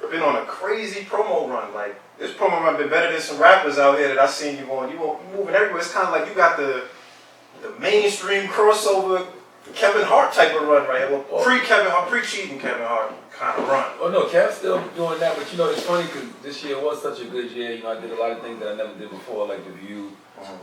been on a crazy promo run. Like, this promo run been better than some rappers out here that I seen you on. You moving everywhere. It's kind of like you got the mainstream crossover Kevin Hart type of run right here. Well, pre-Kevin Hart, pre-cheating Kevin Hart kind of run. Oh no, Kev's still doing that, but you know, it's funny because this year was such a good year. You know, I did a lot of things that I never did before, like The View.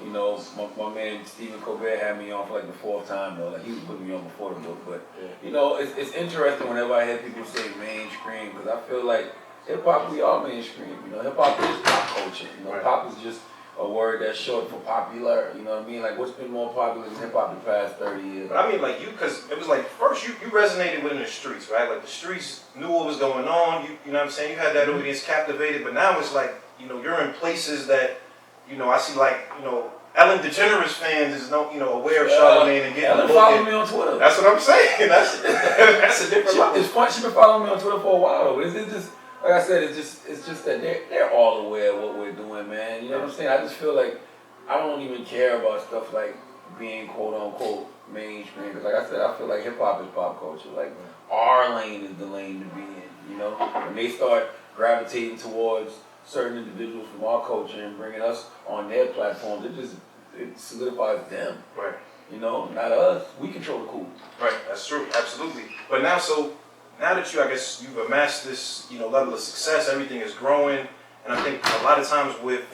You know, my man Stephen Colbert had me on for like the 4th time though. Like, he was putting me on before the book, but you know, it's interesting whenever I hear people say mainstream, because I feel like hip hop, we are mainstream. You know, hip hop is pop culture. You know, pop is just a word that's short for popular. You know what I mean? Like, what's been more popular than hip hop the past 30 years? But I mean, like, you, because it was like, first you resonated with in the streets, right? Like, the streets knew what was going on. You know what I'm saying? You had that audience captivated, but now it's like, you know, you're in places that, you know, I see, like, you know, Ellen DeGeneres fans is aware of Charlamagne and getting Ellen following me on Twitter. That's what I'm saying. That's a different level. It's fun. She's been following me on Twitter for a while though. It's just, like I said, it's just that they're all aware of what we're doing, man. You know what I'm saying? I just feel like I don't even care about stuff like being quote unquote mainstream. Because like I said, I feel like hip hop is pop culture. Like, our lane is the lane to be in. You know, when they start gravitating towards certain individuals from our culture and bringing us on their platforms, it solidifies them. Right. You know, not us. We control the cool. Right. That's true. Absolutely. But now that you, I guess, you've amassed this, you know, level of success, everything is growing, and I think a lot of times with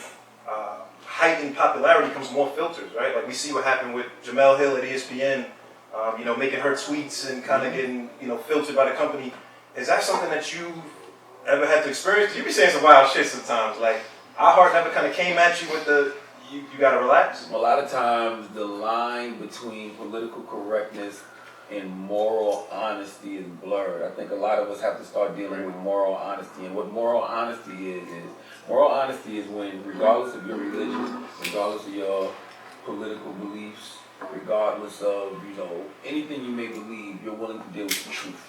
heightened popularity comes more filters, right? Like, we see what happened with Jamel Hill at ESPN, you know, making her tweets and kind of getting, you know, filtered by the company. Is that something that you ever had to experience? You be saying some wild shit sometimes. Like, our heart never kind of came at you with the, you gotta relax? A lot of times the line between political correctness and moral honesty is blurred. I think a lot of us have to start dealing with moral honesty. And what moral honesty is moral honesty is when, regardless of your religion, regardless of your political beliefs, regardless of, you know, anything you may believe, you're willing to deal with the truth.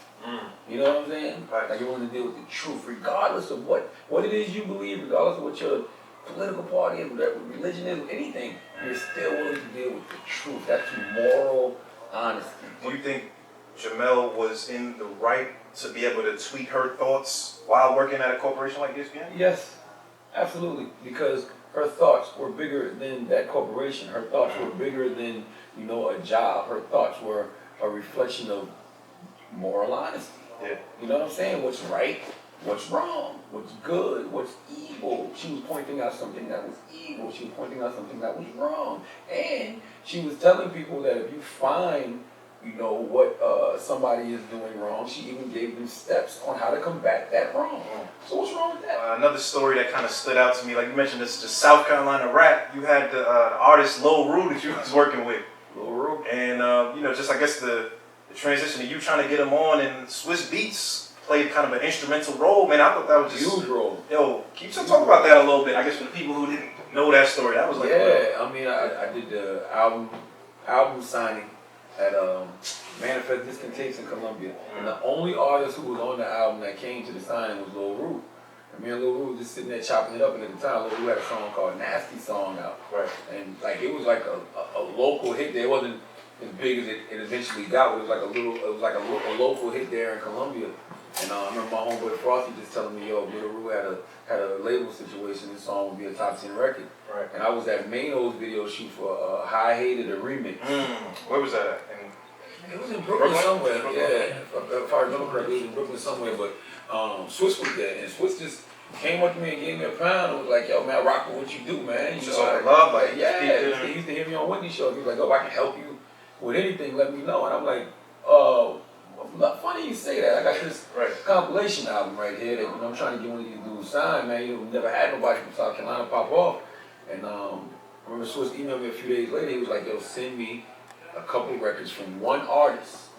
You know what I'm saying? Like, you're willing to deal with the truth, regardless of what it is you believe, regardless of what your political party is, whatever religion is, anything, you're still willing to deal with the truth. That's moral honesty. Do you think Jamel was in the right to be able to tweet her thoughts while working at a corporation like ESPN? Yes, absolutely. Because her thoughts were bigger than that corporation. Her thoughts were bigger than, you know, a job. Her thoughts were a reflection of moral honesty. Yeah. You know what I'm saying? What's right, what's wrong, what's good, what's evil. She was pointing out something that was evil. She was pointing out something that was wrong. And she was telling people that if you find, you know, what somebody is doing wrong, she even gave them steps on how to combat that wrong. So what's wrong with that? Another story that kind of stood out to me, like you mentioned, this is South Carolina rap. You had the artist Lil Rue that you was working with. Lil Rue. And, you know, just I guess the transition of you trying to get him on, and Swiss Beats played kind of an instrumental role. Man, I thought that was just... Huge role. Yo, can you talk about that a little bit? I guess for the people who didn't know that story, that was like... Yeah, I mean, I did the album signing at Manifest Discontapes in Columbia. And the only artist who was on the album that came to the signing was Lil Rue. And me and Lil Rue was just sitting there chopping it up, and at the time, Lil Rue had a song called Nasty Song out. Right. And like, it was like a local hit there. It wasn't as big as it eventually got, but it was like a local hit there in Columbia. And I remember my homeboy Frosty just telling me, yo, Lil Rue had a label situation, this song would be a top 10 record. Right. And I was at Mano's video shoot for High Hated, a remix. Where was that at? It was in Brooklyn somewhere. Yeah, if I remember correctly, it was in Brooklyn somewhere. But Swiss was there, and Swiss just came up to me and gave me a pound and was like, yo, man, I rock with what you do, man. You just know, like love, like, yeah. He used to hear me on Wendy show. He was like, oh, if I can help you with anything, let me know. And I'm like, funny you say that. I got this compilation album right here that, you know, I'm trying to get one of these dudes signed, man. You know, never had nobody from South Carolina pop off. And I remember Swiss emailed me a few days later. He was like, yo, send me a couple records from one artist.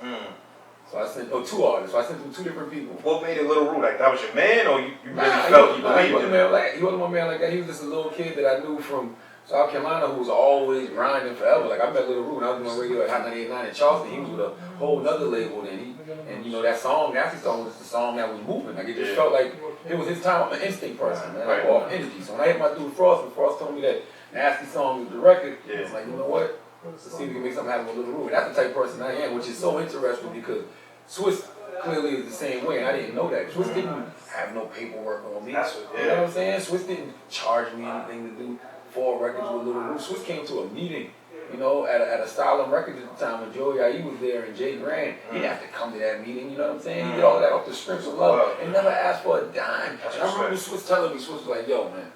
So I sent, two artists. So I sent them 2 different people. What made it Lil Rue? Like, that was your man, or you really felt you believed him? He wasn't my man like that. He was just a little kid that I knew from South Carolina who was always grinding forever. Like, I met Lil Rue when I was doing radio at Hot 98.9 in Charleston. He was with a whole nother label then. And you know, that song, Nasty Song, was the song that was moving. Like, it just felt like it was his time. I'm an instinct person, man. I go off energy. So when I hit my dude Frost, when Frost told me that Nasty Song was the record, I was like, you know what? Let's see if we can make something happen with Lil Rue. And that's the type of person I am, which is so interesting because Swiss clearly is the same way, and I didn't know that. Swiss didn't have no paperwork on me. That's what, You know what I'm saying? Swiss didn't charge me anything to do 4 records with Little Roof. Swiss came to a meeting, you know, at Asylum Records at the time when Joey I.E. was there and Jay Grant. He didn't have to come to that meeting, you know what I'm saying? He did all that off the scripts of love and never asked for a dime. And I remember Swiss telling me, Swiss was like, yo, man,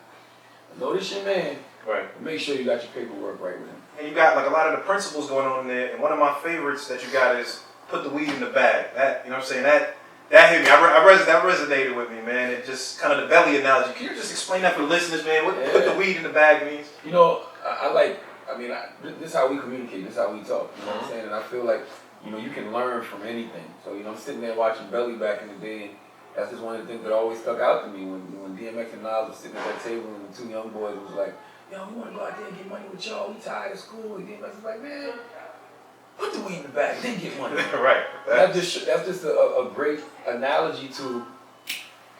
I know this your man. Right. But make sure you got your paperwork right with him. And you got like a lot of the principles going on there. And one of my favorites that you got is put the weed in the bag. That, you know what I'm saying? That hit me. That resonated with me, man. It just kind of the belly analogy. Can you just explain that for the listeners, man? What put the weed in the bag means? You know, this is how we communicate. This is how we talk. You know what I'm saying? And I feel like, you know, you can learn from anything. So, you know, I'm sitting there watching Belly back in the day, and that's just one of the things that always stuck out to me when DMX and Nas were sitting at that table and the 2 young boys was like, yo, we want to go out there and get money with y'all. We tired of school. And DMX was like, man, put the weed in the bag, then get money. Right. That's just a great analogy to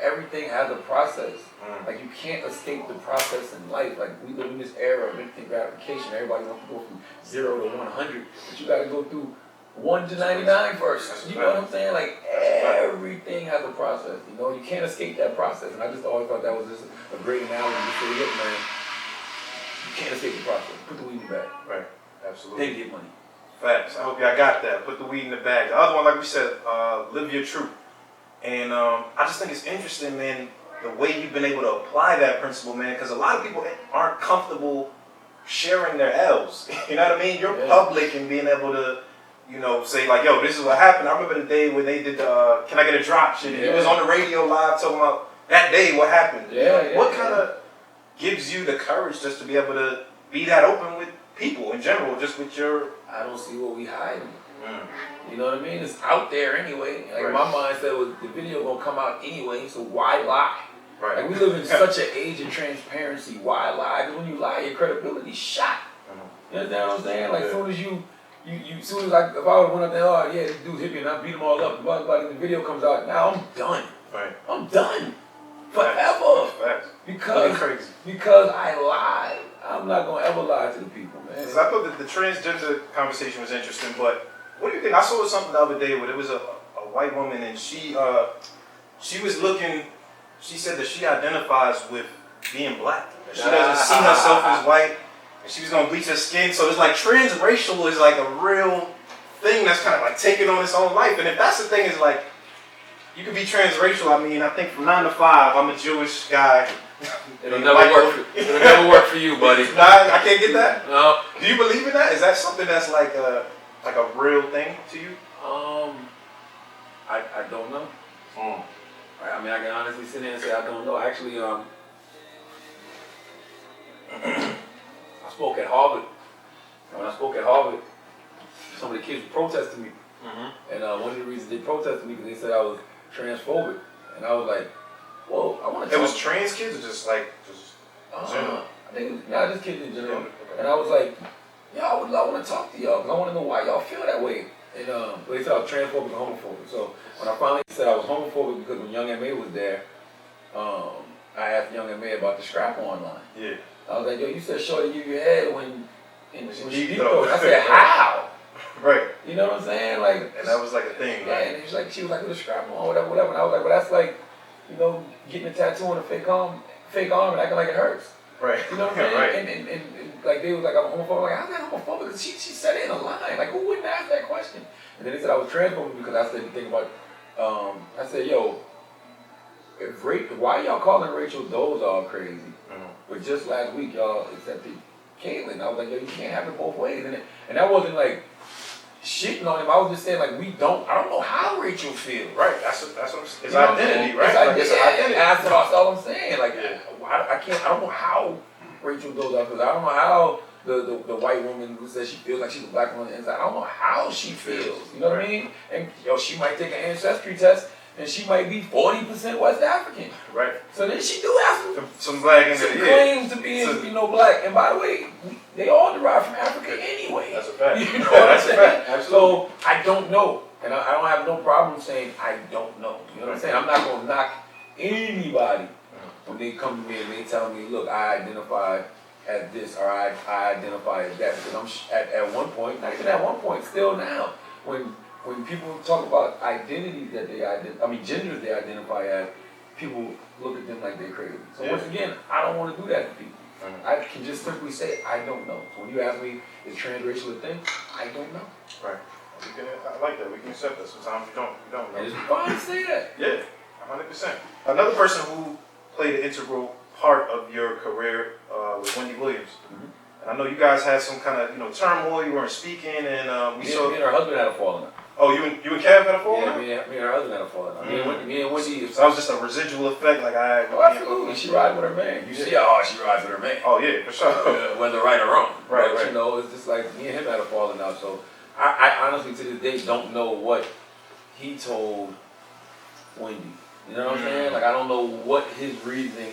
everything has a process. Like, you can't escape the process in life. Like, we live in this era of instant gratification. Everybody wants to go from 0 to 100, but you got to go through 1 to 99 first. You know what I'm saying? Like, everything has a process. You know, you can't escape that process. And I just always thought that was just a great analogy to say, look, man, you can't escape the process. Put the weed in the bag. Right. Absolutely. Then get money. Facts. I hope y'all got that. Put the weed in the bag. The other one, like we said, live your truth. And I just think it's interesting, man, the way you've been able to apply that principle, man, because a lot of people aren't comfortable sharing their L's. You know what I mean? You're public and being able to, you know, say like, yo, this is what happened. I remember the day when they did Can I Get a Drop shit. It was on the radio live talking about that day, what happened. What kind of gives you the courage just to be able to be that open with people in general, just with your... I don't see what we hiding. You know what I mean? It's out there anyway. Like, my mindset was the video gonna come out anyway, so why lie? Right. Like, we live in such an age of transparency. Why lie? Because when you lie, your credibility's shot. You understand what I'm saying? Like, soon as like, if I would went up there, oh yeah, this dude hit me and I beat him all up, blah, blah, and the video comes out, now I'm done. Right. I'm done. Forever. Facts. Because I lied. I'm not gonna ever lie to the people, man. So I thought that the transgender conversation was interesting, but what do you think? I saw something the other day where there was a white woman and she was looking, she said that she identifies with being black. That she doesn't see herself as white, and she was gonna bleach her skin. So it's like transracial is like a real thing that's kind of like taking on its own life. And if that's the thing, is like, you could be transracial. I mean, I think from 9 to 5, I'm a Jewish guy. It'll never work for you, buddy. Nah, I can't get that. No. Do you believe in that? Is that something that's like a real thing to you? I don't know. I mean, I can honestly sit here and say I don't know. Actually, I spoke at Harvard. When I spoke at Harvard, some of the kids protested me. And one of the reasons they protested me because they said I was transphobic. And I was like, whoa, I want to. It was trans kids or just general? I think it was, just kids in general. And I was like, I want to talk to y'all because I want to know why y'all feel that way. And they said I was transphobic and homophobic. So when I finally said I was homophobic because when Young M.A. was there, I asked Young M.A. about the scrap-on line. Yeah. I was like, yo, you said shorty give you head when she deep throat. I said, how? Right. You know what I'm saying? Like, and that was like a thing, right? And she was like, with a scrap-on, whatever. And I was like, well, that's like, you know, getting a tattoo on a fake arm and acting like it hurts. Right. You know what I'm saying? Right. And like they was like, I'm homophobic. Like, how's that homophobic? Because she said it in a line. Like, who wouldn't ask that question? And then they said I was transphobic because I said the thing about, I said, yo, why y'all calling Rachel Dolezal crazy? But just last week, y'all accepted Caitlyn. I was like, yo, you can't have it both ways. And that wasn't like shitting on him. I was just saying, like, I don't know how Rachel feels. Right. That's what I'm saying. It's identity, right? It's identity. That's all I'm saying. Like, I don't know how Rachel Dolezal feels. I don't know how the white woman who says she feels like she's a black woman on the inside. I don't know how she feels. You know what I mean? And she might take an ancestry test and she might be 40% West African. Right. So then she do have some black in there. Claims to be black. And by the way, they all derive from Africa anyway. That's a fact. You know what I'm saying? Absolutely. So I don't know. And I don't have no problem saying I don't know. You know what I'm saying? I'm not going to knock anybody when they come to me and they tell me, look, I identify as this or I identify as that. Because I'm at one point, not even at one point, still now, when when people talk about identities that genders they identify as, people look at them like they're crazy. So once again, I don't want to do that to people. I can just simply say, I don't know. So when you ask me, is transracial a thing? I don't know. Right. I like that. We can accept that. Sometimes you don't know. And it's fine to say that. Yeah, 100%. Another person who played an integral part of your career was Wendy Williams. And I know you guys had some kind of turmoil. You weren't speaking, and we saw. Me and her husband had a falling out. Oh, you and Kev had a falling out? Yeah, me and her husband had a falling out. Me and Wendy. So that was just a residual effect, like I. Oh, absolutely. She rides with her man. You see, she rides with her man. Oh yeah, for sure. Whether right or wrong. Right. It's just like me and him had a falling out. So I honestly to this day don't know what he told Wendy. You know what I'm saying? Like I don't know what his reasoning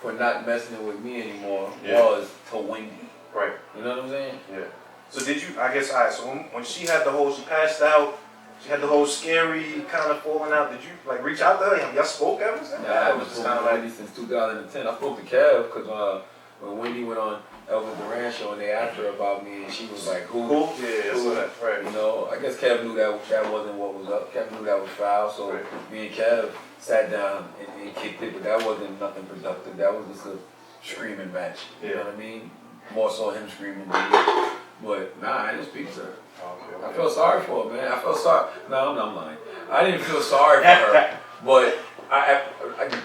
for not messing with me anymore was to Wendy. Right. You know what I'm saying? Yeah. So did you? I guess so when she had she passed out. She had the whole scary kind of falling out. Did you like reach out to her? Y'all spoke ever since? Yeah, I haven't spoken to Wendy since 2010. I spoke to Kev because when Wendy went on Elvis Duran show and they asked her about me and she was like, who? Yeah, I saw that. Right. You know, I guess Kev knew that wasn't what was up. Kev knew that was foul. So me and Kev sat down and kicked it, but that wasn't nothing productive. That was just a screaming match. You know what I mean? More so him screaming than me. But nah, I didn't speak to her. Okay. I felt sorry for her, man. I felt sorry. No, I'm lying. I didn't feel sorry for her. But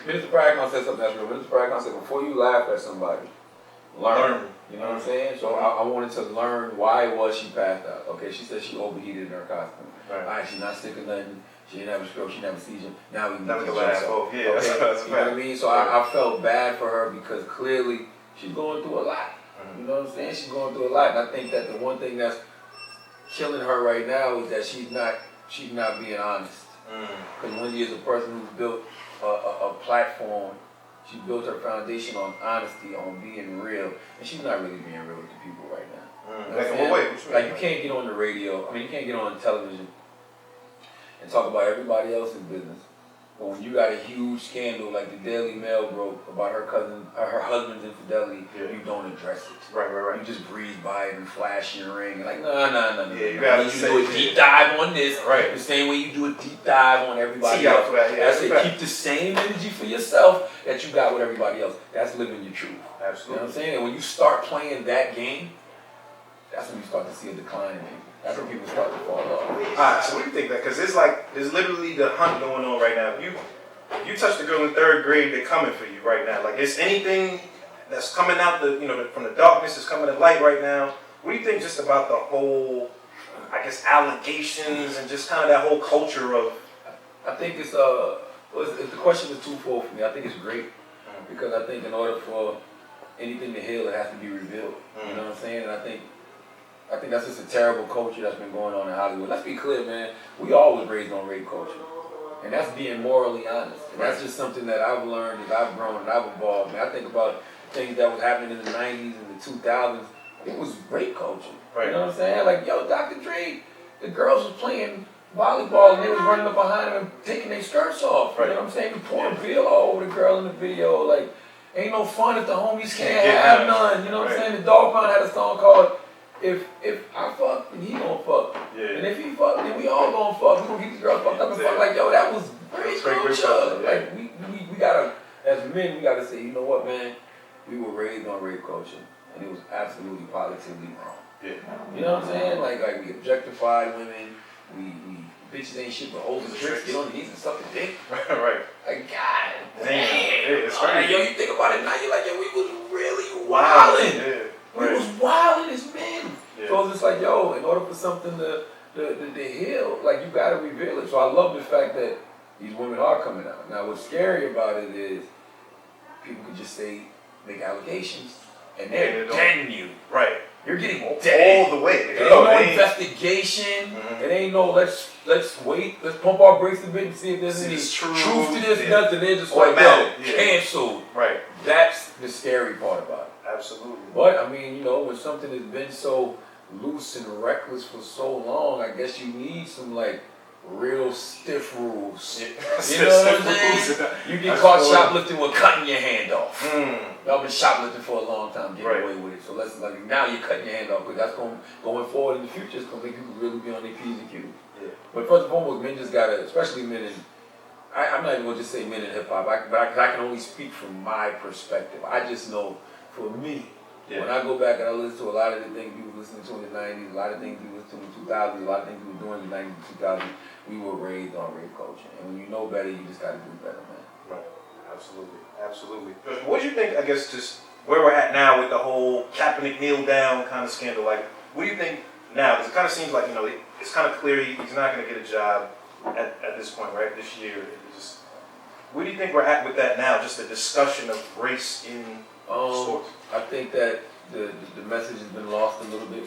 Minister Farrakhan said something that's real. Minister Farrakhan said, before you laugh at somebody, learn. You know what I'm saying? So I wanted to learn why it was she passed out. Okay, she said she overheated in her costume. Right. All right, she's not sick of nothing. She didn't have a stroke. She didn't have a seizure. Now we need to laugh. Yeah, okay? that's You know what I mean? So I felt bad for her because clearly she's going through a lot. You know what I'm saying? She's going through a lot, and I think that the one thing that's killing her right now is that she's not being honest. Because Wendy is a person who's built a platform. She built her foundation on honesty, on being real, and she's not really being real with the people right now. Like in what way? Like you can't get on the radio. I mean, you can't get on television and talk about everybody else's business. But when you got a huge scandal like the Daily Mail broke about her husband's infidelity, you don't address it. Right. You just breeze by it and flash your ring and like, no. Yeah, you gotta do a deep dive on this. Right. The same way you do a deep dive on everybody else. I say keep the same energy for yourself that you got with everybody else. That's living your truth. Absolutely. You know what I'm saying? And when you start playing that game, that's when you start to see a decline in people. That's when people start to fall off. Alright, so what do you think that? Because there's literally the hunt going on right now. You touched the girl in 3rd grade, they're coming for you right now. Like, is anything that's coming out from the darkness is coming to light right now? What do you think just about the whole, I guess, allegations and just kind of that whole culture of? I think the question is twofold for me. I think it's great because I think in order for anything to heal, it has to be revealed. You know what I'm saying? And I think that's just a terrible culture that's been going on in Hollywood. Let's be clear, man. We all was raised on rape culture. And that's being morally honest. And that's just something that I've learned as I've grown and I've evolved. Man, I think about things that was happening in the 90s and the 2000s. It was rape culture. Right. You know what I'm saying? Like, yo, Dr. Dre, the girls was playing volleyball and they was running up behind them and taking their skirts off. You know what I'm saying? We pouring beer all over the girl in the video. Like, ain't no fun if the homies can't have none. You know what I'm saying? The Dog Pound had a song called If I fuck, then he gonna fuck. Yeah. And if he fuck, then we all gonna fuck. We gonna get these girls fucked up and fuck. Like, yo, that was great culture. Like, we gotta, as men, we gotta say, you know what, man? We were raised on rape culture, and it was absolutely positively wrong. Yeah. You know what I'm saying? Like we objectified women. We bitches ain't shit but hoes and tricks. Get on the knees and suck a dick. Right. Like, God damn. It's crazy. Yo, you think about it now, you're like, yo, we was really wildin'. Yeah. We was wildin' as men. Yeah. So it's just like, yo, in order for something to heal, like, you gotta reveal it. So I love the fact that these women are coming out. Now, what's scary about it is people could just make allegations, and they're deading you. Right. You're getting dead. All the way. There ain't no investigation. It ain't no let's wait, let's pump our brakes a bit and see if there's any truth to this. Nothing. They're just like, yo, canceled. Right. That's the scary part about it. Absolutely. But I mean, you know, when something has been so loose and reckless for so long, I guess you need some like real stiff rules. You know what I'm saying? You get caught shoplifting with cutting your hand off. Y'all been shoplifting for a long time, getting away with it. So let's now you're cutting your hand off, because that's going forward in the future. It's gonna make people really be on their P's and Q's. Yeah. But first and foremost, men just gotta, especially men in, I'm not even gonna just say men in hip hop, but I can only speak from my perspective. I just know, for me, when I go back and I listen to a lot of the things we were listening to in the 90s, a lot of things we listened to in the 2000s, a lot of things we were doing in the 90s and 2000s, we were raised on rape culture. And when you know better, you just gotta do better, man. Right. Absolutely. Absolutely. What do you think, I guess, just where we're at now with the whole Kaepernick kneel down kind of scandal? Like, what do you think now? Because it kind of seems like, it's kind of clear he's not going to get a job at this point, right? This year. Where do you think we're at with that now? Just the discussion of race in sports? I think that the message has been lost a little bit,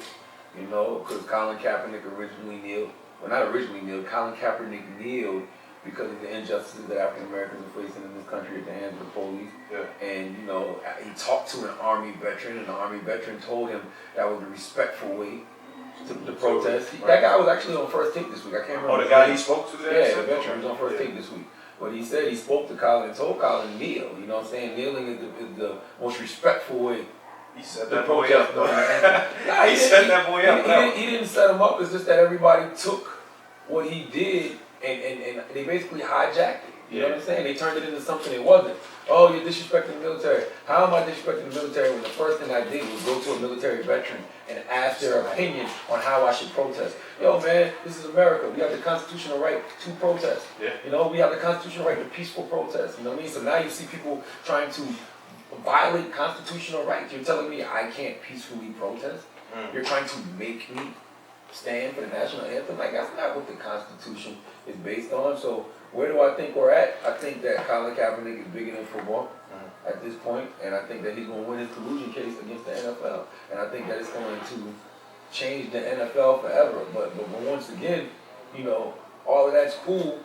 because Colin Kaepernick originally kneeled. Well, not originally kneeled. Colin Kaepernick kneeled because of the injustices that African Americans are facing in this country at the hands of the police. Yeah. And, he talked to an Army veteran, and the Army veteran told him that was a respectful way to protest. Right. That guy was actually on First Take this week. I can't remember. Oh, the guy he spoke to there? Yeah, the veteran was on First Take this week. But he said he spoke to Colin and told Colin kneel. You know what I'm saying? Kneeling is the most respectful way. He set that boy up. He set that boy up. He didn't set him up. It's just that everybody took what he did and they basically hijacked it. You know what I'm saying? They turned it into something it wasn't. Oh, you're disrespecting the military. How am I disrespecting the military when the first thing I did was go to a military veteran and ask their opinion on how I should protest? Yo, man, this is America. We have the constitutional right to protest. Yeah. We have the constitutional right to peaceful protest. You know what I mean? So now you see people trying to violate constitutional rights. You're telling me I can't peacefully protest? You're trying to make me stand for the national anthem? Like, that's not what the Constitution is based on. So where do I think we're at? I think that Colin Kaepernick is bigger than football at this point, and I think that he's going to win his collusion case against the NFL. And I think that it's going to change the NFL forever. But once again, all of that's cool,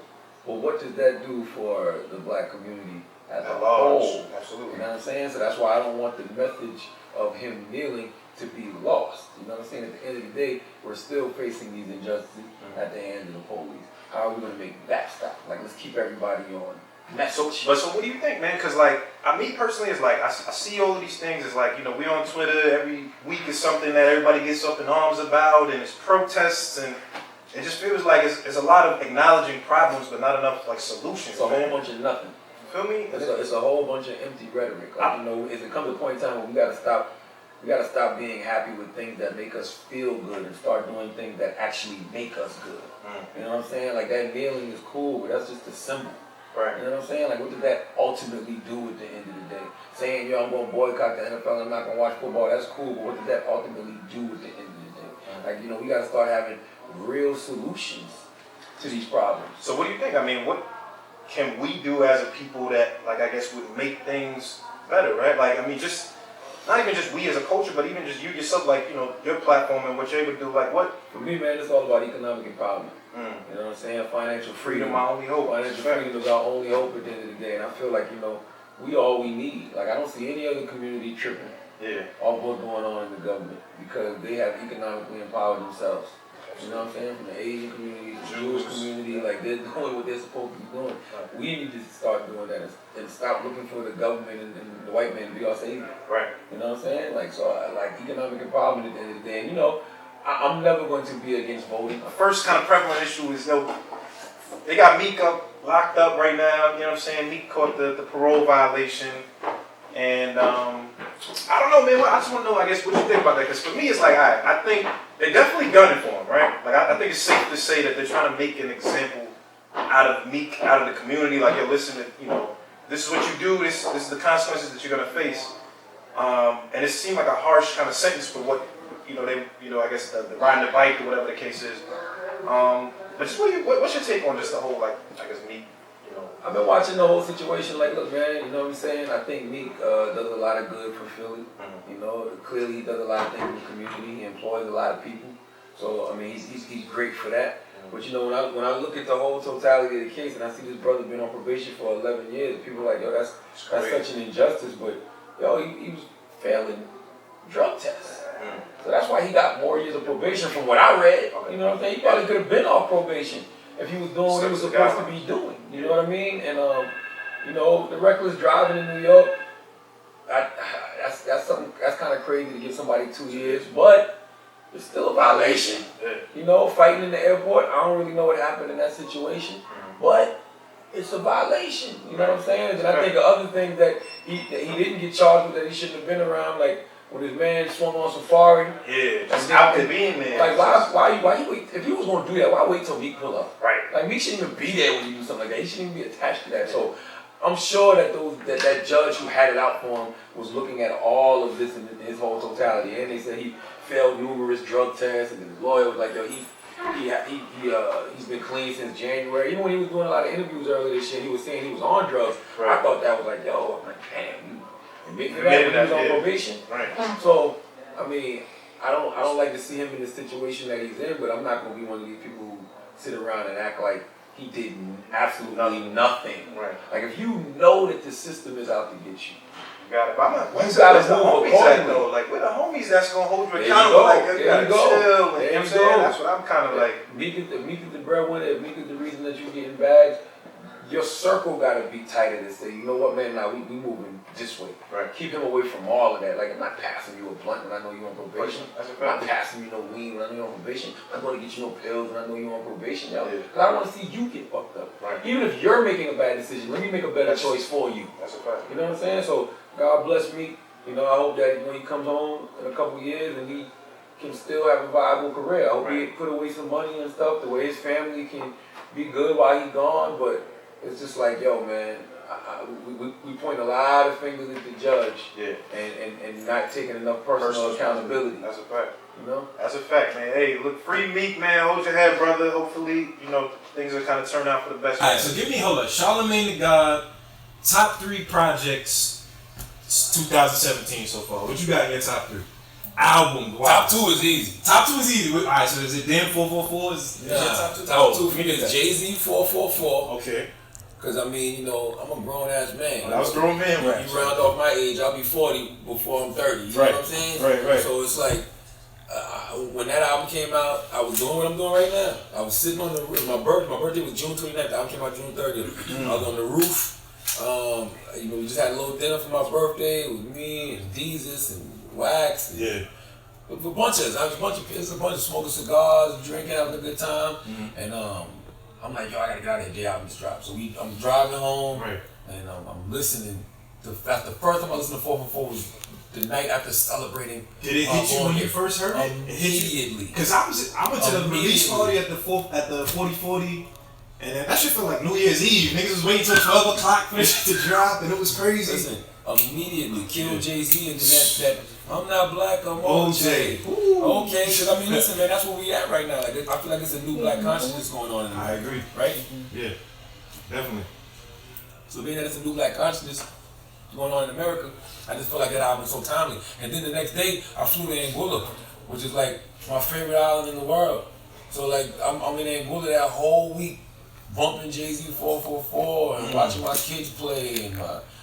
but what does that do for the black community as a whole? Absolutely. You know what I'm saying? So that's why I don't want the message of him kneeling to be lost. You know what I'm saying? At the end of the day, we're still facing these injustices at the hands of the police. How are we going to make that stop? Like, let's keep everybody on message. So what do you think, man? Because, me personally, it's like, I see all of these things. It's like, we on Twitter, every week is something that everybody gets up in arms about, and it's protests, and it just feels like it's a lot of acknowledging problems, but not enough, solutions. It's a whole bunch of nothing. Feel me? It's a whole bunch of empty rhetoric. If it comes to a point in time where we gotta stop being happy with things that make us feel good and start doing things that actually make us good. You know what I'm saying? Like, that kneeling is cool, but that's just a symbol. Right. You know what I'm saying? Like, what does that ultimately do at the end of the day? Saying, I'm going to boycott the NFL, I'm not going to watch football, that's cool, but what does that ultimately do at the end of the day? Like, we got to start having real solutions to these problems. So what do you think? I mean, what can we do as a people that, I guess, would make things better, right? Just not even just we as a culture, but even just you yourself, your platform and what you're able to do. What? For me, man, it's all about economic empowerment. You know what I'm saying? Financial freedom. My only hope. Financial freedom is our only hope at the end of the day. And I feel like, we all we need. Like, I don't see any other community tripping off what's going on in the government because they have economically empowered themselves. You know what I'm saying? From the Asian community, the Jewish community, they're doing what they're supposed to be doing. We need to start doing that and stop looking for the government and the white man to be our savior. Right. You know what I'm saying? Economic empowerment at the end of the day. And, I'm never going to be against voting. The first kind of prevalent issue is, they got Meek locked up right now. You know what I'm saying? Meek caught the parole violation. And, I don't know, man. I just want to know, I guess, what you think about that. Because for me, it's I think they're definitely gunning for him, right? I think it's safe to say that they're trying to make an example out of Meek, out of the community. Yo, listen, this is what you do. This is the consequences that you're going to face. And it seemed like a harsh kind of sentence for what, I guess the riding the bike or whatever the case is. But just what's your take on just the whole, I guess, Meek? I've been watching the whole situation. Look, man, you know what I'm saying? I think Meek does a lot of good for Philly. Clearly he does a lot of things in the community. He employs a lot of people. So, he's great for that. But, when I look at the whole totality of the case and I see this brother been on probation for 11 years, people are like, yo, that's such an injustice. But, he was failing drug tests. So that's why he got more years of probation from what I read. You know what I'm saying? He probably could have been off probation if he was doing what he was supposed to be doing. You know what I mean? And, the reckless driving in New York, that's kind of crazy to give somebody 2 years. But it's still a violation. Yeah. You know, fighting in the airport, I don't really know what happened in that situation, but it's a violation. You know what I'm saying? And I think of other things that he didn't get charged with that he shouldn't have been around, like when his man swung on Safari. Yeah, just out there being there. Like why you wait? If he was gonna do that, why wait till Meek pull up? Right. Like Meek shouldn't even be there when you do something like that. He shouldn't even be attached to that. So I'm sure that that judge who had it out for him was looking at all of this in his whole totality, and they said he failed numerous drug tests, and his lawyer was like, yo, he's been clean since January. Even when he was doing a lot of interviews earlier this year, he was saying he was on drugs. Right. I thought that was like, yo, I'm like, damn, you admit to that when he was on probation. Right. So, I mean, I don't like to see him in the situation that he's in, but I'm not gonna be one of these people who sit around and act like he did absolutely nothing. Right. Like if you know that the system is out to get you, you got it. But I'm like, you gotta the move homies at accordingly. though? Like, where the homies that's gonna hold you There you accountable? go. Like, you There gotta you go. chill. And, There you know what I'm you saying? go. That's what I'm kind of like. Meek is the breadwinner. If Meek is the reason that you're getting bags, your circle gotta be tighter to say, you know what, man, now we moving this way. Right. Keep him away from all of that. Like, I'm not passing you a blunt when I know you're on probation. That's a I'm not fact. passing you no weed when I know you're on probation. I'm not gonna get you no pills when I know you're on probation, yo. Yeah. Cause I don't wanna see you get fucked up. Right. Even if you're making a bad decision, let me make a better choice for you. That's a fact. You know what I'm saying? So God bless me. You know, I hope that he comes home in a couple of years and he can still have a viable career. I hope he put away some money and stuff the way his family can be good while he's gone. But it's just like, yo, man, we point a lot of fingers at the judge, and not taking enough personal accountability. That's a fact. You know? That's a fact, man. Hey, look, free Meek, man. Hold your head, brother. Hopefully, you know, things will kind of turn out for the best. All right, so give me, hold up, Charlamagne Tha God, top 3 projects 2017 so far. What you got in your top 3? Album. Wow. Top 2 is easy. Top 2 is easy. All right, so is it Damn 444? Is your top 2? Top 2 for me is Jay-Z 444. Okay. Cause I mean, you know, I'm a grown ass man. That was grown man, right? You round off my age, I'll be 40 before I'm 30. You know what I'm saying? Right. So it's like, when that album came out, I was doing what I'm doing right now. I was sitting on the roof. My birthday was June 29th. The album came out June 30th. I was on the roof. You know, we just had a little dinner for my birthday with me and Jesus and Wax. And a bunch of smoking cigars, drinking, having a good time. And I'm like, yo, I gotta get out of here. J album just dropped. So I'm driving home, and I'm listening. That's the first time I listened to 444 was the night after celebrating. Did it hit you when you first heard it? Immediately. Because I went to the release party at the 4040, and then that shit felt like New Year's Eve. Niggas was waiting till 12 o'clock for this shit to drop, and it was crazy. Listen, immediately killed Jay-Z, and then that I'm not black, I'm OJ. Okay, because I mean, listen, man, that's where we at right now. Like, I feel like it's a new black consciousness going on in I America. agree. Right? Yeah, definitely. So being that it's a new black consciousness going on in America, I just feel like that album is so timely. And then the next day, I flew to Anguilla, which is like my favorite island in the world. So like, I'm in Anguilla that whole week, bumping Jay-Z 444 and watching my kids play and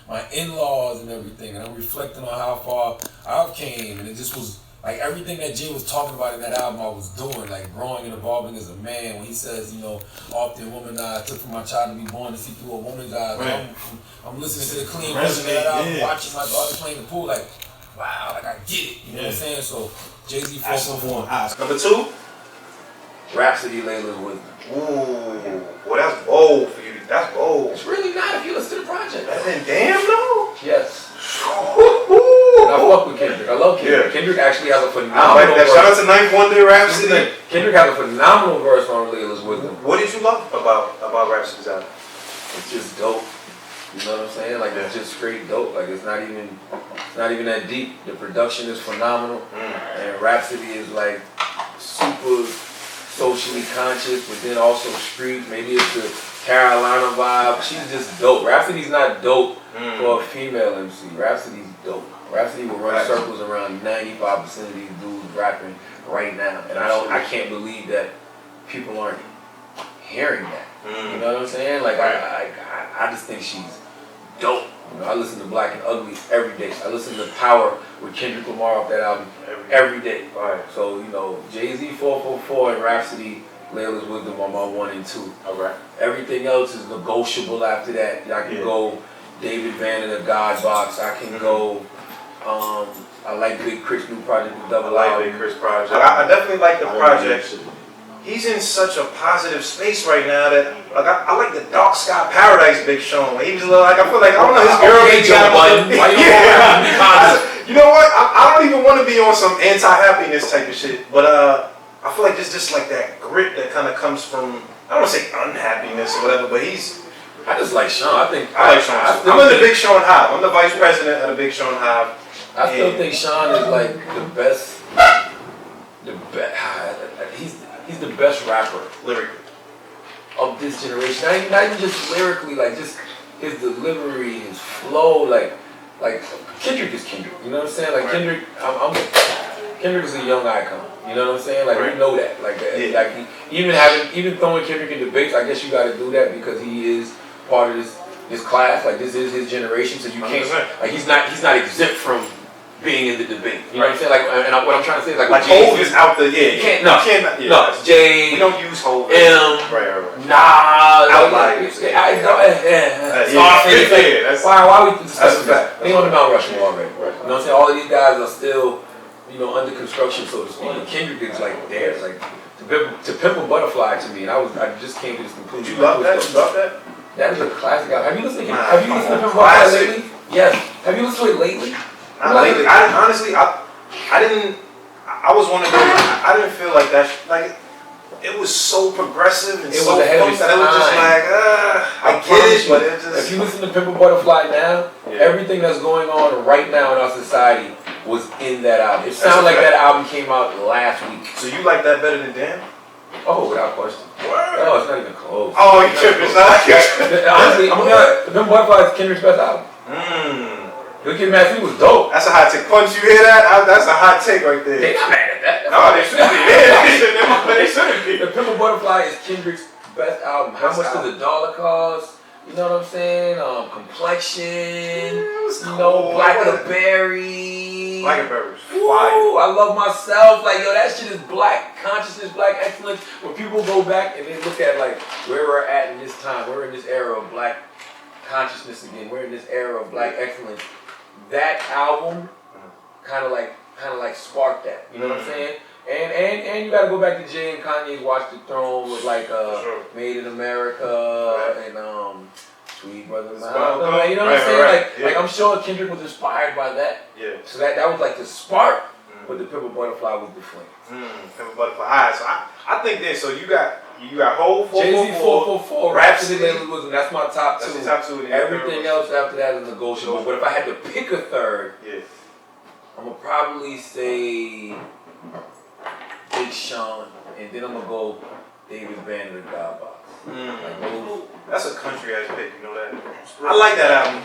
my in-laws and everything. And I'm reflecting on how far I've came. And it just was like everything that Jay was talking about in that album I was doing, like growing and evolving as a man. When he says, you know, often woman I took from my child to be born to see through a woman's eyes. Right. I'm listening to the clean version of that album, watching my daughter playing the pool, like, wow, like I get it. You know what I'm saying? So Jay-Z 444. Number 2? Rhapsody, Layla's Wisdom. Ooh, well, that's bold for you. That's bold. It's really not if you listen to the project. That's in Damn though. Yes. And I fuck with Kendrick. I love Kendrick. Kendrick actually has a phenomenal verse. Shout out to Ninth Wonder, Rhapsody. Kendrick has a phenomenal verse on Layla's Wisdom. What did you love about Rhapsody's album? It's just dope. You know what I'm saying? Like it's just straight dope. Like it's not even that deep. The production is phenomenal, and Rhapsody is like super socially conscious, but then also street. Maybe it's the Carolina vibe. She's just dope. Rhapsody's not dope for a female MC. Rhapsody's dope. Rhapsody will run circles around 95% of these dudes rapping right now, and I can't believe that people aren't hearing that. You know what I'm saying? Like I just think she's dope. You know, I listen to Black and Ugly every day. I listen to Power with Kendrick Lamar off that album every day. Right. So, you know, Jay-Z 444 and Rhapsody, Layla's Wisdom are my 1 and 2. Alright. Everything else is negotiable after that. I can go David Van in a God box. I can go I like Big Chris' new project with Double I like Album. Big Chris project. I definitely like the project. He's in such a positive space right now that like I like the Dark Sky Paradise Big Sean. He was like I feel like I don't know his girl. You know what? I don't even want to be on some anti-happiness type of shit, but I feel like there's just like that grit that kind of comes from I don't want to say unhappiness or whatever, but I just like Sean. I like Sean. I'm in the Big Sean Hive. I'm the vice president of the Big Sean Hive. I still think Sean is like the best. He's the best rapper Lyrically. of this generation. Not even just lyrically, like just his delivery, his flow, like Kendrick is Kendrick. You know what I'm saying? Like Kendrick, Kendrick is a young icon. You know what I'm saying? Like we know that. Like even throwing Kendrick in debates, I guess you got to do that because he is part of this class. Like this is his generation, so you can't. 100%. Like he's not exempt from being in the debate. You know what I'm saying? Like, what I'm trying to say is like Hov is out the You can't. No. Jay. We don't use Hov. Right. Outliers. Why we discussing that? They on the Mount Rushmore already. You know what I'm saying? All of these guys are still, under construction, so to speak. And Kendrick is like there, like to Pimp a Butterfly to me, and I just came to this conclusion. You love that? You love that? That is a classic album. Have you listened to Pimp a Butterfly lately? Yes. Have you listened to it lately? Not lately. I didn't. I was one of those. I didn't feel like that. Like it was so progressive and it so was ahead of its that it was just like I get it, but it just. If you listen to Pimp a Butterfly now, everything that's going on right now in our society was in that album. It sounded like that album came out last week. So you like that better than Damn? Oh, without question. Word. Oh, it's not even close. Oh, you tripping? Honestly, Pimp a Butterfly is Kendrick's best album. Look at Matthew was dope. That's a hot take. Punch, you hear that? That's a hot take right there. They not mad at that. No, they shouldn't be. They shouldn't be. The Pimp a Butterfly is Kendrick's best album. How much does $1 cost? You know what I'm saying? Complexion. Blackberry. Blackberry's fire. Ooh, I love myself. Like, yo, that shit is black consciousness, black excellence. When people go back and they look at like where we're at in this time, we're in this era of black consciousness again. We're in this era of black excellence. That album kind of like sparked that. You know what I'm saying? And you gotta go back to Jay and Kanye's Watch the Throne with like Made in America and Sweet Brother Malcolm. You know what I'm saying? Like I'm sure Kendrick was inspired by that. Yeah. So that was like the spark, but the Pimp a Butterfly was the flame. Pimp a Butterfly. Alright, so I think this. So you got Hov 444. Jay-Z 444. Rhapsody and that's my top two. That's the top two. Everything else after that is negotiable. But if I had to pick a third, I'm gonna probably say Big Sean, and then I'm gonna go David Banner, The God Box. That's a country ass pick, you know that? I like that album.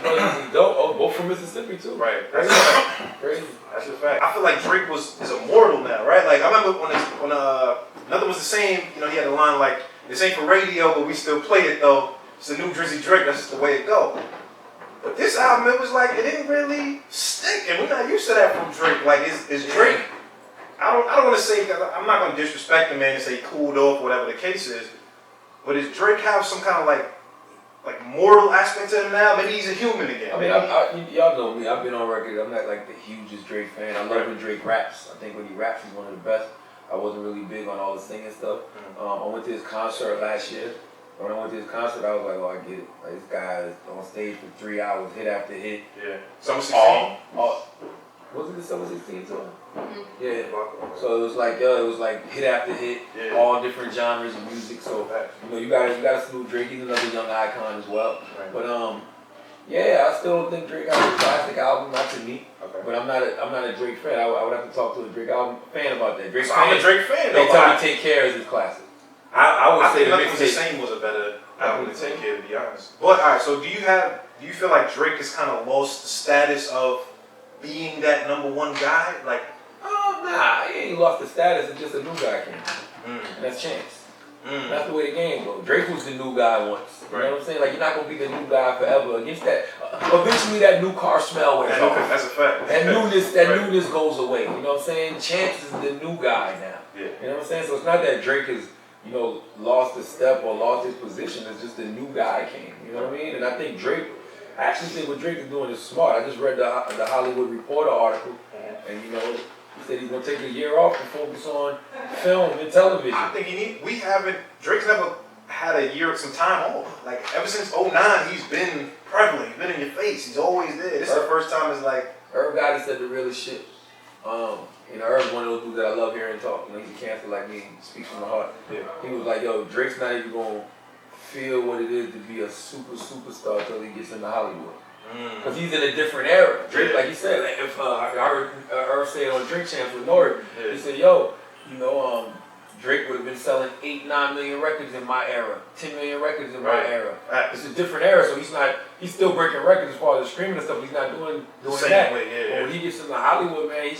Dope. Oh, both from Mississippi too. Right. That's a fact. Crazy. That's a fact. I feel like Drake is immortal now, right? Like I remember when Nothing Was the Same, he had a line like, "This ain't for radio, but we still play it though. It's the new Drizzy Drake, that's just the way it go." But this album, it was like, it didn't really stick, and we're not used to that from Drake. Like, is Drake, I don't want to say, I'm not going to disrespect the man and say he cooled off, whatever the case is, but does Drake have some kind of like moral aspect to him now? Maybe he's a human again. I mean, y'all know me, I've been on record, I'm not like the hugest Drake fan. I love when Drake raps. I think when he raps, he's one of the best. I wasn't really big on all the singing stuff. I went to his concert last year. When I went to his concert, I was like, oh, I get it. Like, this guy is on stage for 3 hours, hit after hit. Yeah. Summer 16? Was it the Summer 16 tour? Yeah. So it was like hit after hit, all different genres of music. So you gotta salute Drake. He's another young icon as well. Right. But I still think Drake has a classic album, not to me. Okay. But I'm not a Drake fan. I would have to talk to a Drake fan about that. I'm a Drake fan. They tell me Take Care is his classic. I would say Nothing Was the Same was a better album to Take Care, to be honest. But alright, so do you feel like Drake has kind of lost the status of being that number one guy? Like, nah, he ain't lost the status. It's just a new guy came, and that's Chance. That's the way the game goes. Drake was the new guy once. You know what I'm saying? Like, you're not gonna be the new guy forever. Against that, eventually that new car smell wears off. That's a fact. That newness goes away. You know what I'm saying? Chance is the new guy now. Yeah. You know what I'm saying? So it's not that Drake is, lost a step or lost his position. It's just the new guy came. You know what I mean? And I think Drake I actually think what Drake is doing is smart. I just read the Hollywood Reporter article, and you know, he said he's gonna take a year off to focus on film and television. I think Drake's never had a year, some time off. Like, ever since '09, he's been prevalent. He's been in your face. He's always there. This is the first time it's like... Herb Gotti said the realest shit. You know, Herb's one of those dudes that I love hearing talk. You know, he's a cancer like me. He speaks from the heart. Yeah. He was like, yo, Drake's not even gonna feel what it is to be a superstar until he gets into Hollywood. Because he's in a different era. Drake, like he said, like if I heard Herb say it on Drink Champs with Nori, he said, yo, you know, Drake would have been selling 8-9 million records in my era, 10 million records in my era. It's a different era, so he's still breaking records as far as the streaming and stuff, but he's not doing that. But when he gets into Hollywood, man,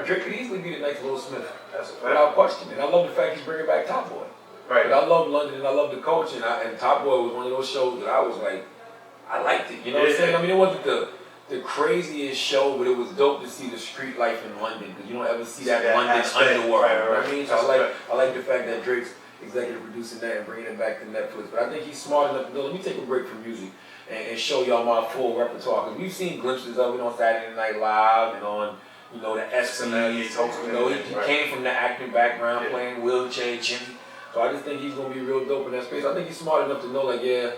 Drake could easily be the next Will Smith. Without question. And I love the fact he's bringing back Top Boy. Right. But I love London and I love the coach, and Top Boy was one of those shows that I was like, I liked it. You know what I'm saying? I mean, it wasn't the craziest show, but it was dope to see the street life in London, because you don't ever see that London underworld. Right. You know what I mean? So I like the fact that Drake's executive producing that and bringing it back to Netflix. But I think he's smart enough to go, let me take a break from music and show y'all my full repertoire, because we've seen glimpses of it on Saturday Night Live and on, you know, the SNL. You know, he came from the acting background, playing Will, Jimmy. So I just think he's gonna be real dope in that space. I think he's smart enough to know, like, yeah,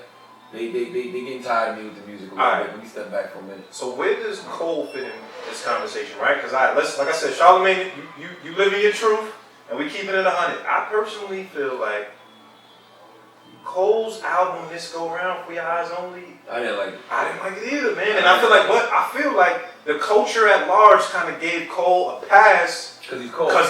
they getting tired of me with the music a little bit. Let me step back for a minute. So where does Cole fit in this conversation, right? Because like I said, Charlamagne, you live in your truth, and we keep it at 100. I personally feel like Cole's album this go around, For Your Eyes Only, I didn't like it either, man. And I feel like the culture at large kind of gave Cole a pass because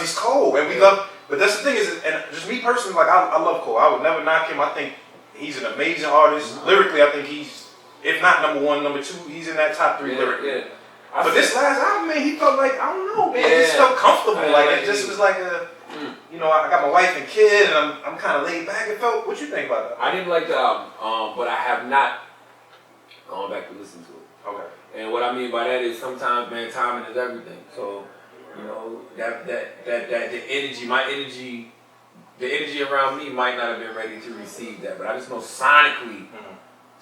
he's cold, and we love. But that's the thing is, and just me personally, like I love Cole. I would never knock him. I think he's an amazing artist. Lyrically, I think he's, if not number one, number two, he's in that top 3 lyrically. Yeah. But this last album, man, he felt like, I don't know, man, he just felt comfortable. Like it just was like a, you know, I got my wife and kid, and I'm kind of laid back. It felt. What you think about that? I didn't like the album, but I have not gone back to listen to it. Okay. And what I mean by that is sometimes, man, timing is everything. So, you know, that the energy, the energy around me might not have been ready to receive that. But I just know sonically,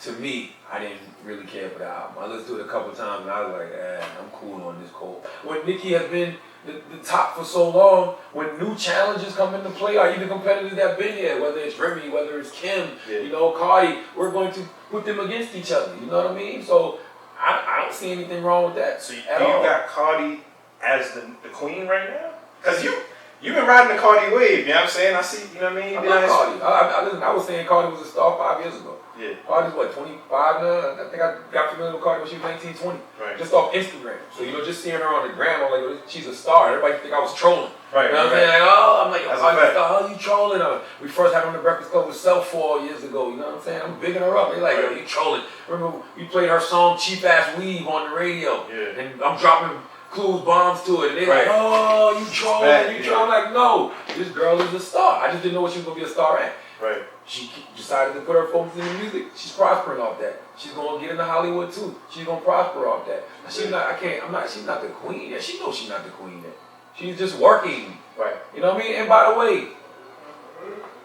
to me, I didn't really care for the album. I listened to it a couple times and I was like, I'm cool on this Cole. When Nicki has been the top for so long, when new challenges come into play, or even competitors that have been here, whether it's Remy, whether it's Kim, you know, Cardi, we're going to put them against each other. You know what I mean? So I don't see anything wrong with that. So you got Cardi as the queen right now? Because you've been riding the Cardi wave, you know what I'm saying? I see, you know what I mean? I love Cardi. I was saying Cardi was a star 5 years ago. Yeah. Cardi's what, 25 now? I think I got familiar with Cardi when she was 19, 20. Right. Just off Instagram. So, you know, just seeing her on the gram, I'm like, oh, she's a star. Everybody think I was trolling. Right. You know what I'm saying? Like, I'm like, oh, you trolling her. We first had her on the Breakfast Club with Self 4 years ago. You know what I'm saying? I'm bigging her up. They're like, yo, you trolling. Remember, we played her song Cheap Ass Weave on the radio. Yeah. And I'm dropping clues, bombs to it. And they're like, oh, you trolling, you trolling. I'm like, no, this girl is a star. I just didn't know what she was going to be a star at. Right. She decided to put her focus in the music. She's prospering off that. She's gonna get into Hollywood too. She's gonna prosper off that. She's not the queen yet. She knows she's not the queen yet. She's just working. Right. You know what I mean? And by the way,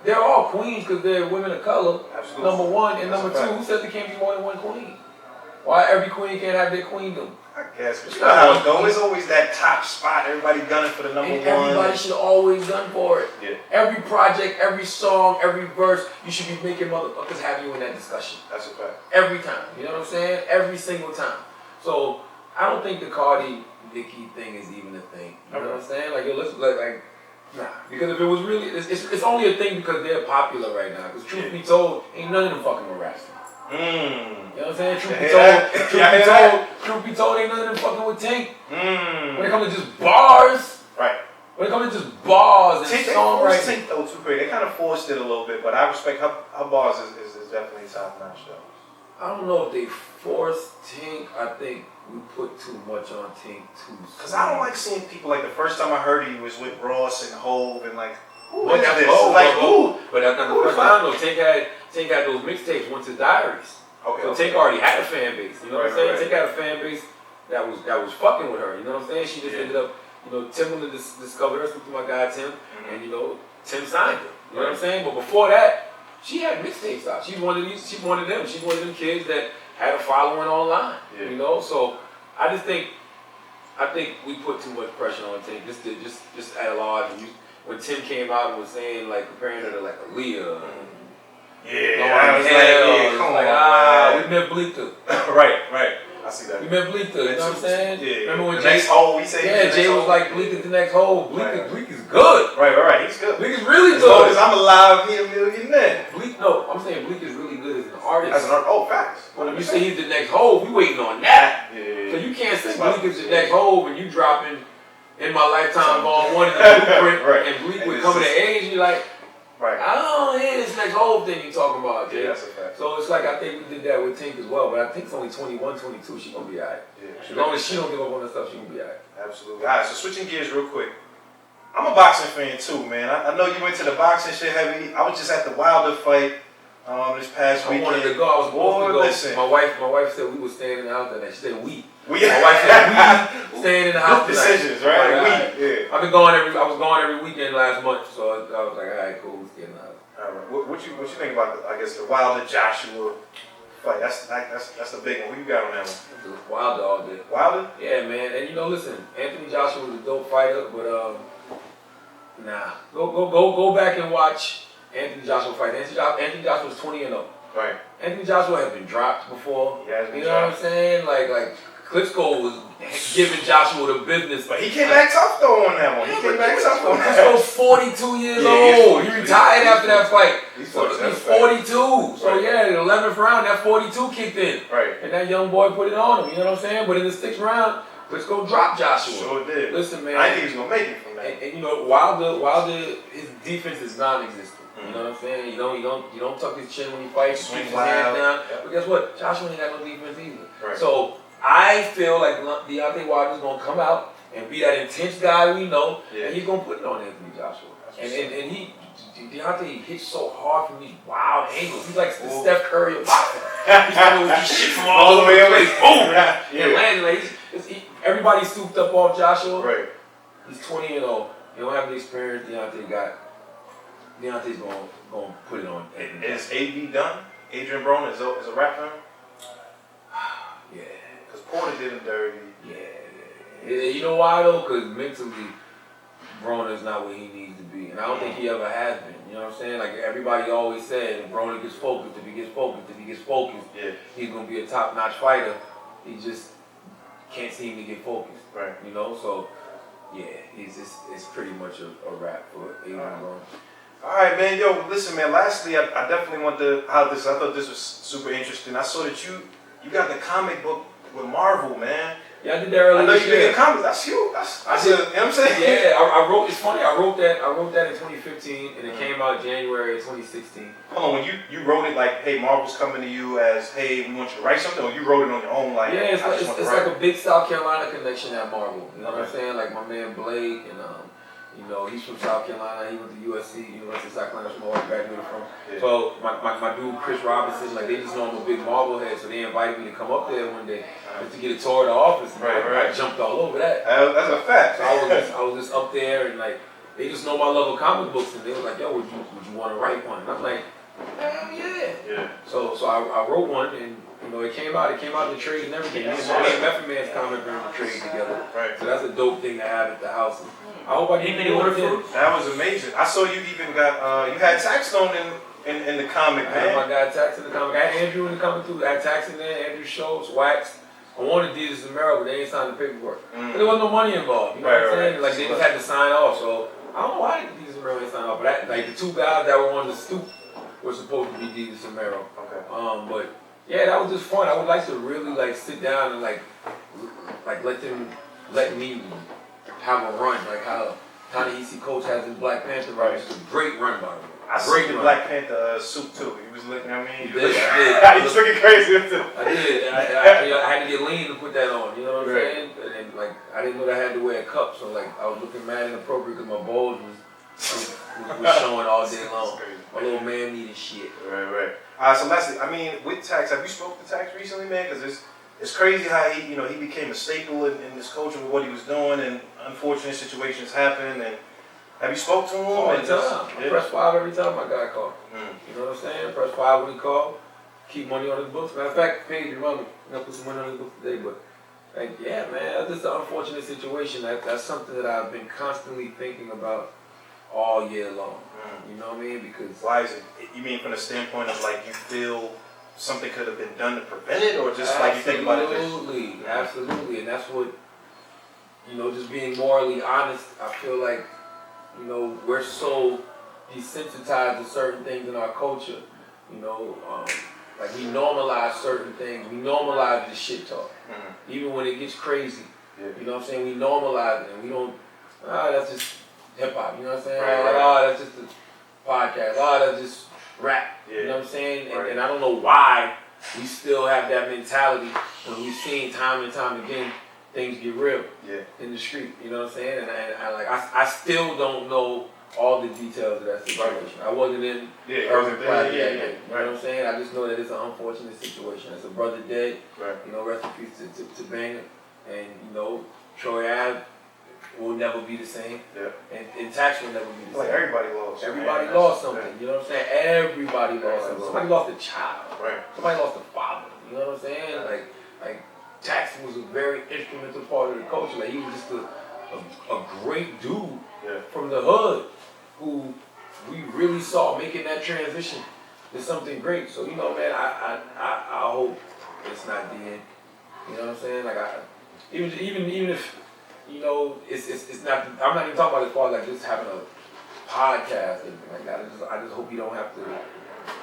they're all queens because they're women of color. Absolutely. Number one. And number two, who says there can't be more than one queen? Why every queen can't have their queendom? I guess, but you know how it goes. There's always that top spot. Everybody gunning for the number one. Everybody should always gun for it. Yeah. Every project, every song, every verse, you should be making motherfuckers have you in that discussion. That's a fact. Every time. You know what I'm saying? Every single time. So I don't think the Cardi Nicki thing is even a thing. You know what I'm saying? Like, yo, let's like nah. Because if it was really, it's only a thing because they're popular right now. Because truth be told, ain't none of them fucking with rappers. You know what I'm saying? Truth be told, ain't none of them fucking with Tink. When it comes to just bars, right? When it comes to just bars and songwriting, Tink though too crazy. They kind of forced it a little bit, but I respect her bars is definitely top notch though. I don't know if they forced Tink. I think we put too much on Tink too soon. Cause I don't like seeing people like the first time I heard he was with Ross and Hove and like. But that's not the first time though. Tink had those mixtapes, went to Diaries. Okay. So Tink already had a fan base. You know what I'm saying? Tink had a fan base that was fucking with her. You know what I'm saying? She just ended up, you know, Timbaland discovered her through my guy Tim, and you know, Tim signed her. You know what I'm saying? But before that, she had mixtapes out. She's one of them. She's one of them kids that had a following online. Yeah. You know, so I think we put too much pressure on Tim. Just at large. When Tim came out and was saying like comparing her to like Aaliyah. I was like, come on, we meant Bleeker. right. I see that. We meant Bleeker, you know what I'm saying? Yeah. Remember when the Jay, next hole, we say Jay was like Bleeker the next hole. Bleeker's good. Right, he's good. Bleeker's really As good. long as I'm alive, he a millionaire. I'm saying Bleeker's really good as an artist. Facts. When you say he's the next hole, we waiting on that. Yeah. So you can't say Bleeker's the next hole when you dropping In My Lifetime Vol 1 in the blueprint and Bleak would come to age, you're like, I don't hear this next whole thing you talking about, Jay. Yeah, that's a fact. So it's like I think we did that with Tink as well, but I think it's only 21, 22, she gonna be alright. Yeah. As long as she don't give up on that stuff, she gonna be alright. Absolutely. Alright, so switching gears real quick. I'm a boxing fan too, man. I know you went to the boxing shit heavy. I was just at the Wilder fight this past weekend. I wanted to go. I was supposed to go. Listen. My wife said we were staying in the house that night. She said we. My wife said we staying in the house Good tonight. decisions, right? Yeah. I was going every weekend last month, so I was like, alright, cool, we stay in the house. All right. What you think about the Wilder Joshua fight? That's the big one. Who you got on that one? Wilder all day. Wilder? Yeah, man. And listen, Anthony Joshua was a dope fighter, but nah. Go back and watch Anthony Joshua fight. Anthony Joshua was 20-0. Right. Anthony Joshua had been dropped before. He has been know what I'm saying? Like Klitschko was giving Joshua the business. But he came back tough though on that one. He came back tough on that. Klitschko's 42 years old. He retired after that fight. He's 42. So yeah, the 11th round, that 42 kicked in. Right. And that young boy put it on him. You know what I'm saying? But in the 6th round, Klitschko dropped Joshua. Sure did. Listen, man. I think he was gonna make it from that. And Wilder, his defense is non-existent. You know what I'm saying? You don't tuck his chin when he fights, swing his hands down. Yep. But guess what? Joshua ain't got no defense either. Right. So I feel like Deontay Wilder's gonna come out and be that intense guy we know, and he's gonna put it on Anthony Joshua. And Deontay hits so hard from these wild angles. He's like the Steph Curry of boxing. He's coming with this shit from all over the place. Boom! And landing like everybody's souped up off Joshua. Right. He's 20-0. He don't have the experience Deontay got. Deontay's gonna put it on. Is AB done? Adrian Broner is a wrap for him? Yeah. Because Porter did him dirty. Yeah. You know why though? Because mentally, Broner's not where he needs to be. And I don't think he ever has been. You know what I'm saying? Like everybody always said, if Broner gets focused, if he gets focused, he's gonna be a top-notch fighter. He just can't seem to get focused. Right. You know, so yeah, it's pretty much a wrap for Adrian Broner. All right, man. Yo, listen, man. Lastly, I definitely want to I thought this was super interesting. I saw that you got the comic book with Marvel, man. Yeah, I did that earlier. I know you did the comics. That's you. You know what I'm saying? Yeah, I wrote. It's funny. I wrote that in 2015, and it came out January 2016. Hold on, when you wrote it like, hey, Marvel's coming to you as, hey, we want you to write something, or you wrote it on your own, like, yeah, it's like a big South Carolina connection at Marvel. You know what I'm saying? Like my man Blake and he's from South Carolina. He went to USC, University of South Carolina, from where I graduated from. Yeah. So my dude Chris Robinson, like they just know I'm a big Marvel head, so they invited me to come up there one day just to get a tour of the office. And I jumped all over that. That's a fact. So I was just up there, and like they just know my love of comic books, and they were like, "Yo, would you want to write one?" And I'm like, "Hell yeah!" Yeah. So I wrote one, and it came out in the trade and everything. Me and Method Man's comic room trade together. Right. So that's a dope thing to have at the house. I hope I didn't order fruit. That was amazing. I saw you even got you had Taxstone in the comic, man. I had my guy Tax in the comic. I had Andrew in the comic too. I had Tax in there, Andrew Schultz, Wax. I wanted Jesus and Merrill, but they ain't signed the paperwork. But there wasn't no money involved. You know what I'm saying? Like they just had to sign off. So I don't know why Jesus and Merrill ain't signed off. But the two guys that were on the stoop were supposed to be Jesus and Merrill. Okay. But yeah, that was just fun. I would like to really sit down and let me have a run, like how Ta-Nehisi Coates has his Black Panther run. It's a great run, by the way. I see the Black Panther suit too. He was looking at me. I did. He was looking crazy too. I did. I had to get lean to put that on. You know what I'm saying? And I didn't know that I had to wear a cup, so I was looking mad inappropriate because my balls was showing all day long. My little man needed shit. Right. So lastly, with Tax, have you spoke to Tax recently, man? Because it's crazy how he became a staple in this culture with what he was doing, and unfortunate situations happen. And have you spoke to him? All the time. I press 5 every time my guy called. You know what I'm saying? Press 5 when he called. keep money on his books. Matter of fact, Paige, remind me, I put some money on his books today, but like, yeah, man, that's just an unfortunate situation. That's something that I've been constantly thinking about all year long. You know what I mean? Because why is it? You mean from the standpoint of like you feel something could have been done to prevent it, or just like you think about it? Absolutely, and that's what, you know, just being morally honest. I feel like, you know, we're so desensitized to certain things in our culture. You know, like we normalize certain things. We normalize the shit talk, even when it gets crazy. Yeah. You know what I'm saying? We normalize it, and we don't. That's just hip hop. You know what I'm saying? Right, Like, right. that's just a podcast. That's just rap. Yeah. You know what I'm saying? Right. And I don't know why we still have that mentality when we've seen time and time again things get real in the street. You know what I'm saying? And I still don't know all the details of that situation. I wasn't in urban pride that day. You know what I'm saying? I just know that it's an unfortunate situation. It's a brother dead. Right. You know, rest in peace to Banger. And, you know, Troy Ave will never be the same. Yeah. And Tax will never be the same. Like everybody lost. Everybody lost something. You know what I'm saying? Everybody lost something. Somebody lost a child. Right. Somebody lost a father. You know what I'm saying? Like Tax was a very instrumental part of the culture. Like he was just a great dude from the hood who we really saw making that transition to something great. So, you know, man, I hope it's not the end. You know what I'm saying? Like even if, you know, it's not. I'm not even talking about as far as like just having a podcast or anything like that. I just hope he don't have to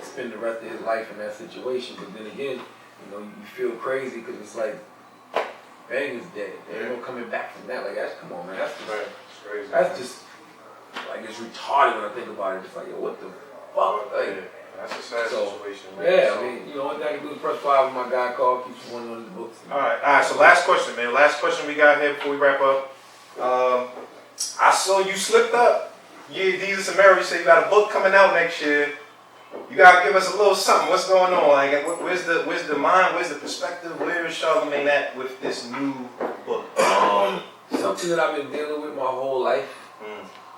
spend the rest of his life in that situation. But then again, you know, you feel crazy because it's like Banger's dead. There ain't no coming back from that. Like come on, man. That's just, crazy. That's just like it's retarded when I think about it. It's like, yo, what the fuck? Like, that's a sad situation. Yeah, I mean, you know, one thing I can do is press 5 with my guy called, keep one on his books. All right. So last question, man. Last question we got here before we wrap up. I saw you slipped up. Jesus and Mary say you got a book coming out next year. You gotta give us a little something. What's going on? Like, where's the mind? Where's the perspective? Where is Charlamagne at with this new book? Something that I've been dealing with my whole life,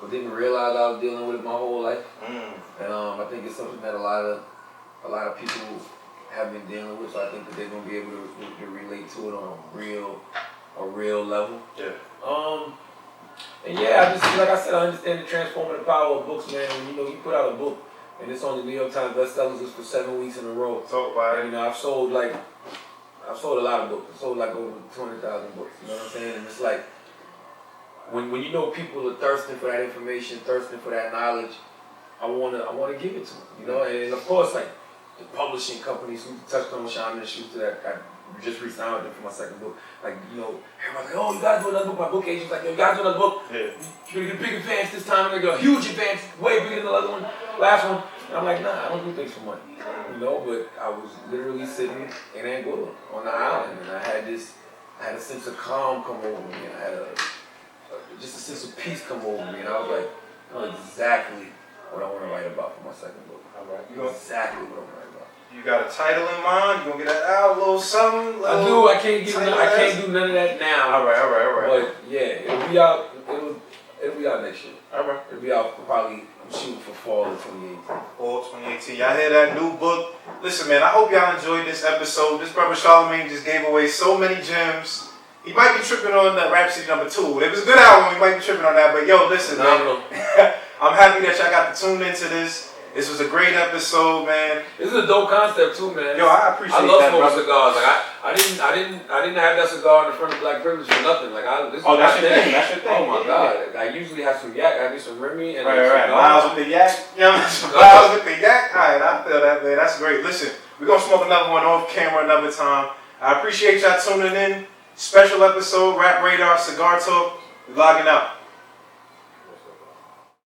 but didn't realize I was dealing with it my whole life. And I think it's something that a lot of people have been dealing with. So I think that they're gonna be able to relate to it on a real level. Yeah. And yeah, I just like I said, I understand the transformative power of books, man. And, you know, you put out a book and it's on the New York Times bestsellers list for 7 weeks in a row. And, you know, I've sold a lot of books. I sold like over 200,000 books. You know what I'm saying? And it's like when you know people are thirsting for that information, thirsting for that knowledge, I wanna give it to them. You know, and of course, like the publishing companies who Taxstone, Sean, and Schuster that I just re-signed with them for my second book. Like, you know, everybody's like, oh, you guys do another book. My book agent's like, yo, you guys do another book. You're gonna get a big advance this time. You're gonna get a huge advance, way bigger than the other one, last one. And I'm like, nah, I don't do things for money. You know, but I was literally sitting in Anguilla on the island, and I had a sense of calm come over me, and I had just a sense of peace come over me, and I was like, I know exactly what I want to write about for my second book. All right. Exactly what I want to write about. You got a title in mind? You gonna get that out, a little something? I do. I can't do none of that now. All right. But yeah, it'll be out. It'll be out next year. All right. It'll be out probably. I'm shooting for fall of 2018. Fall 2018. Y'all hear that new book? Listen, man. I hope y'all enjoyed this episode. This brother Charlamagne just gave away so many gems. He might be tripping on the Rhapsody #2. It was a good album. He might be tripping on that. But yo, listen, man. I'm happy that y'all got to tune into this. This was a great episode, man. This is a dope concept too, man. Yo, I appreciate that. I love smoking cigars. Like I didn't have that cigar in the front of Black Privilege for nothing. Like that's your thing. That's your thing. Oh my God. I usually have some yak. I do some Remy and right. Miles with the yak. You know, Miles with the yak. All right, I feel that, man. That's great. Listen, we're gonna smoke another one off camera another time. I appreciate y'all tuning in. Special episode, Rap Radar, Cigar Talk. We're logging out.